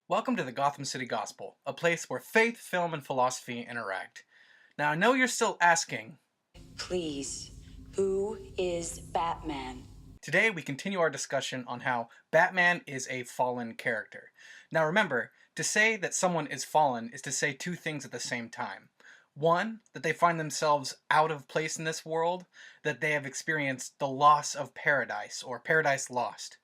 Welcome to the Gotham City Gospel, a place where faith, film, and philosophy interact. Now, I know you're still asking. Please, who is Batman? Today, we continue our discussion on how Batman is a fallen character. Now, remember, to say that someone is fallen is to say two things at the same time. One, that they find themselves out of place in this world, that they have experienced the loss of paradise, or paradise lost.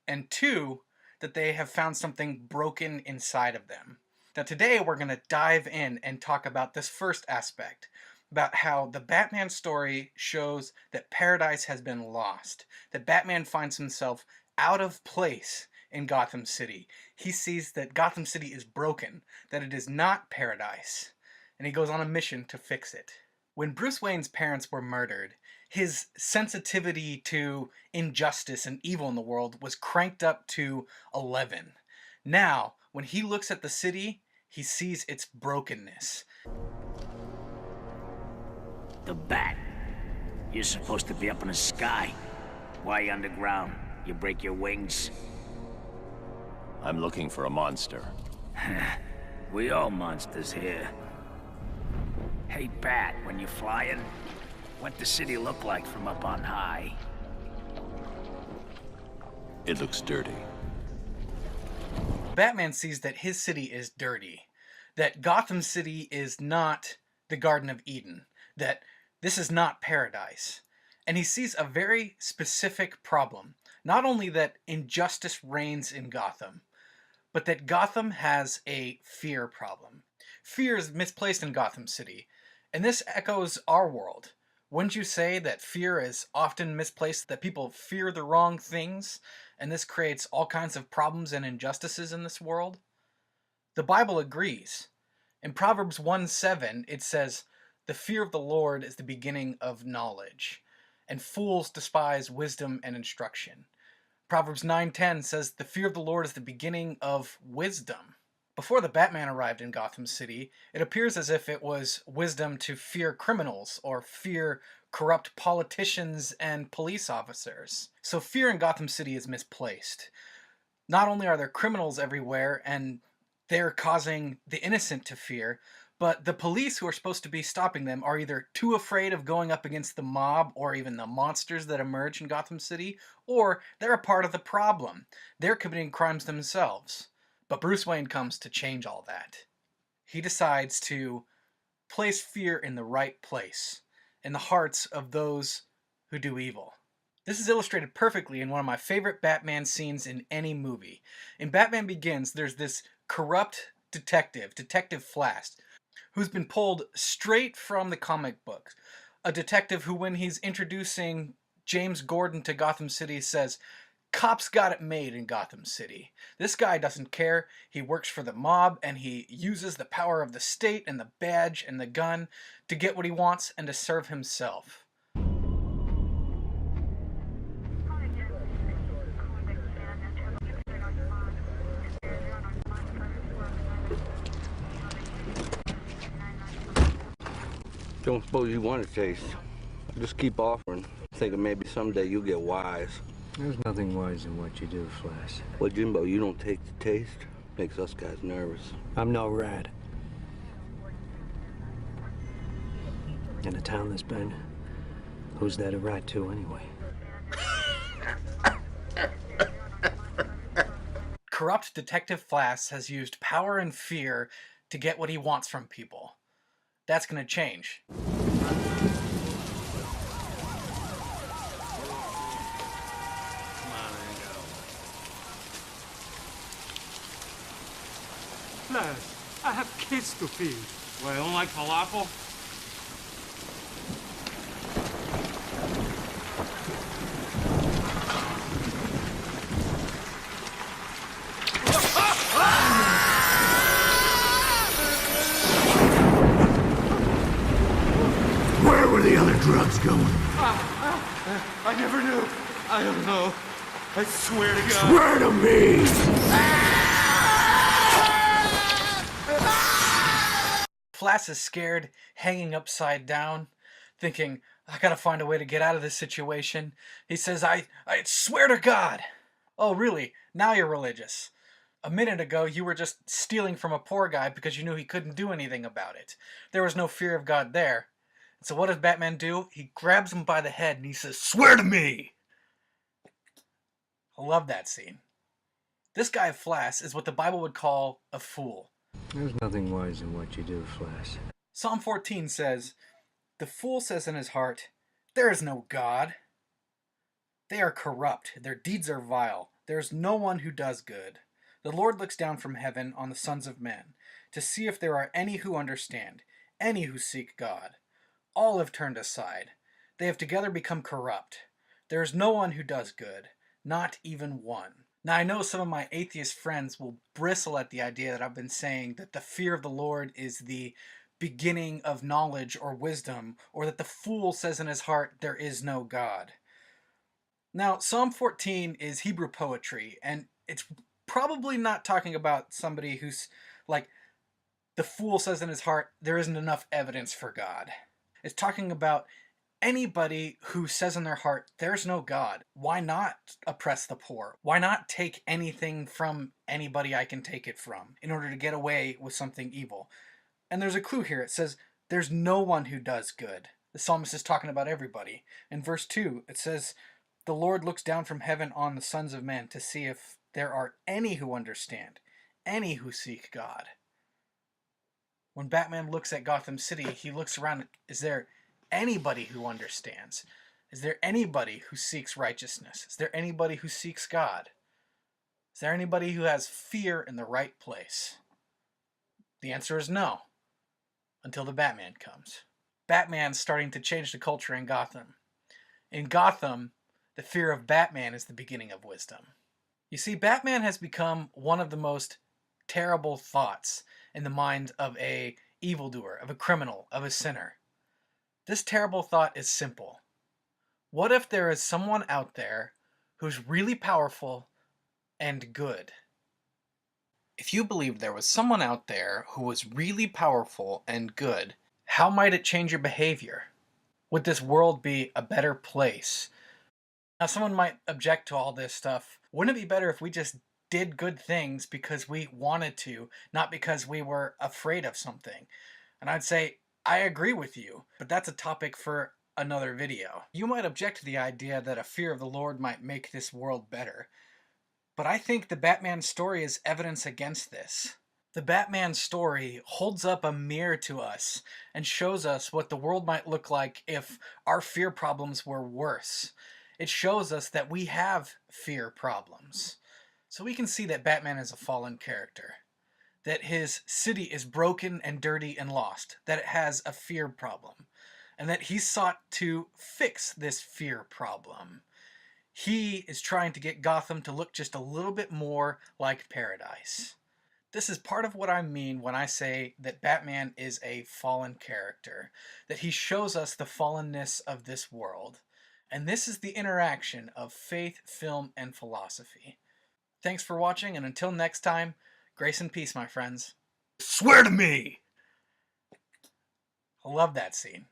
And two, that they have found something broken inside of them. Now today we're going to dive in and talk about this first aspect, about how the Batman story shows that paradise has been lost, that Batman finds himself out of place in Gotham City. He sees that Gotham City is broken, that it is not paradise, and he goes on a mission to fix it. When Bruce Wayne's parents were murdered, his sensitivity to injustice and evil in the world was cranked up to 11. Now, when he looks at the city, he sees its brokenness. The Bat. You're supposed to be up in the sky. Why underground? You break your wings? I'm looking for a monster. We all monsters here. Hey, Bat, when you're flying, what the city look like from up on high? It looks dirty. Batman sees that his city is dirty, that Gotham City is not the Garden of Eden, that this is not paradise. And he sees a very specific problem. Not only that injustice reigns in Gotham, but that Gotham has a fear problem. Fear is misplaced in Gotham City, and this echoes our world. Wouldn't you say that fear is often misplaced, that people fear the wrong things, and this creates all kinds of problems and injustices in this world? The Bible agrees. In Proverbs 1:7, it says, "The fear of the Lord is the beginning of knowledge, and fools despise wisdom and instruction." Proverbs 9:10 says, "The fear of the Lord is the beginning of wisdom." Before the Batman arrived in Gotham City, it appears as if it was wisdom to fear criminals or fear corrupt politicians and police officers. So fear in Gotham City is misplaced. Not only are there criminals everywhere and they're causing the innocent to fear, but the police who are supposed to be stopping them are either too afraid of going up against the mob or even the monsters that emerge in Gotham City, or they're a part of the problem. They're committing crimes themselves. But Bruce Wayne comes to change all that. He decides to place fear in the right place, in the hearts of those who do evil. This is illustrated perfectly in one of my favorite Batman scenes in any movie. In Batman Begins, there's this corrupt detective, Detective Flash, who's been pulled straight from the comic books. A detective who, when he's introducing James Gordon to Gotham City, says, "Cops got it made in Gotham City." This guy doesn't care. He works for the mob, and he uses the power of the state and the badge and the gun to get what he wants and to serve himself. Don't suppose you want to taste. Just keep offering, thinking maybe someday you'll get wise. There's nothing wise in what you do, Flash. Well, Jimbo, you don't take the taste. Makes us guys nervous. I'm no rat. In a town this big, who's that a rat to anyway? Corrupt Detective Flash has used power and fear to get what he wants from people. That's going to change. Flash, I have kids to feed. Well, I don't like falafel. Where were the other drugs going? I never knew. I don't know. I swear to God. Swear to me! Flash is scared, hanging upside down, thinking, "I gotta find a way to get out of this situation." He says, I swear to God." "Oh, really? Now you're religious." A minute ago, you were just stealing from a poor guy because you knew he couldn't do anything about it. There was no fear of God there. And so what does Batman do? He grabs him by the head and he says, "Swear to me!" I love that scene. This guy, Flash, is what the Bible would call a fool. There's nothing wise in what you do, Flash. Psalm 14 says, "The fool says in his heart, there is no God. They are corrupt. Their deeds are vile. There is no one who does good. The Lord looks down from heaven on the sons of men to see if there are any who understand, any who seek God. All have turned aside. They have together become corrupt. There is no one who does good, not even one." Now, I know some of my atheist friends will bristle at the idea that I've been saying that the fear of the Lord is the beginning of knowledge or wisdom, or that the fool says in his heart, there is no God. Now, Psalm 14 is Hebrew poetry, and it's probably not talking about somebody who's like, the fool says in his heart, there isn't enough evidence for God. It's talking about anybody who says in their heart, there's no God. Why not oppress the poor? Why not take anything from anybody I can take it from in order to get away with something evil? And there's a clue here. It says, there's no one who does good. The psalmist is talking about everybody. In verse 2, it says, the Lord looks down from heaven on the sons of men to see if there are any who understand, any who seek God. When Batman looks at Gotham City, he looks around, is there anybody who understands? Is there anybody who seeks righteousness? Is there anybody who seeks God? Is there anybody who has fear in the right place? The answer is no, until the Batman comes. Batman's starting to change the culture in Gotham. In Gotham, the fear of Batman is the beginning of wisdom. You see, Batman has become one of the most terrible thoughts in the mind of a evildoer, of a criminal, of a sinner. This terrible thought is simple. What if there is someone out there who's really powerful and good? If you believed there was someone out there who was really powerful and good, how might it change your behavior? Would this world be a better place? Now, someone might object to all this stuff. Wouldn't it be better if we just did good things because we wanted to, not because we were afraid of something? And I'd say, I agree with you, but that's a topic for another video. You might object to the idea that a fear of the Lord might make this world better, but I think the Batman story is evidence against this. The Batman story holds up a mirror to us and shows us what the world might look like if our fear problems were worse. It shows us that we have fear problems. So we can see that Batman is a fallen character, that his city is broken and dirty and lost, that it has a fear problem, and that he sought to fix this fear problem. He is trying to get Gotham to look just a little bit more like paradise. This is part of what I mean when I say that Batman is a fallen character, that he shows us the fallenness of this world. And this is the interaction of faith, film, and philosophy. Thanks for watching, and until next time, grace and peace, my friends. Swear to me! I love that scene.